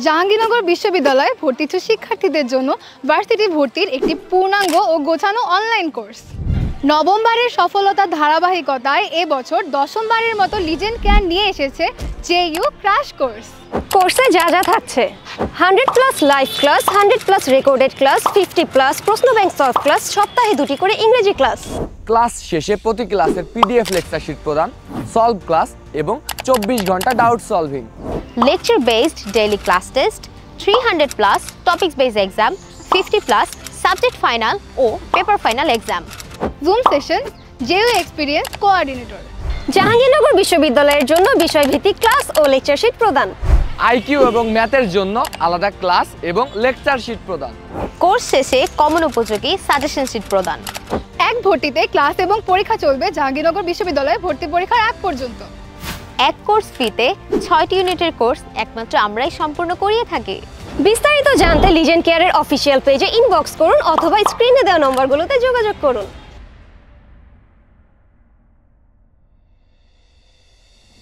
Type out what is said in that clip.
জাহাঙ্গীরনগর বিশ্ববিদ্যালয়ে ভর্তিচ্ছু শিক্ষার্থীদের জন্য ভার্সিটি ভর্তির একটি পূর্ণাঙ্গ ও গোছানো অনলাইন কোর্স। নবমবারের সফলতার ধারাবাহিকতায় এবছর দশমবারের মতো লিজেন্ড কেয়ার নিয়ে এসেছে জেইউ ক্র্যাশ কোর্স। কোর্সে যা যা থাকছে 100+ লাইভ ক্লাস, 100+ রেকর্ডেড ক্লাস, 50+ প্রশ্ন ব্যাংক সলভ ক্লাস, সপ্তাহে 2টি করে ইংরেজি ক্লাস। ক্লাস শেষে প্রতি ক্লাসের পিডিএফ লেকচার শিট প্রদান, সলভ ক্লাস এবং 24 ঘন্টা doubt solving. Lecture based daily class test, 300+ topics based exam, 50+ subject final ও paper final exam. Zoom session, JU experience coordinator. Jahangirnagar বিশ্ববিদ্যালয়ের জন্য বিষয়ভিত্তিক ক্লাস ও লেকচার শিট প্রদান। আইকিউ এবং ম্যাথের জন্য আলাদা ক্লাস এবং লেকচার শিট প্রদান। কোর্স শেষে কমন উপযোগী সাজেশন শিট প্রদান। এক ভর্তিতে ক্লাস এবং পরীক্ষা চলবে জাহাঙ্গীরনগর বিশ্ববিদ্যালয়ে ভর্তি পরীক্ষার আগ পর্যন্ত। এক কোর্স ফিতে 6টি ইউনিটের কোর্স একমাত্র আমরাই সম্পূর্ণ করিয়ে থাকি। বিস্তারিত জানতে লিজেন্ড কেয়ারের অফিসিয়াল পেজে ইনবক্স করুন অথবা স্ক্রিনে দেওয়া নম্বরগুলোতে যোগাযোগ করুন।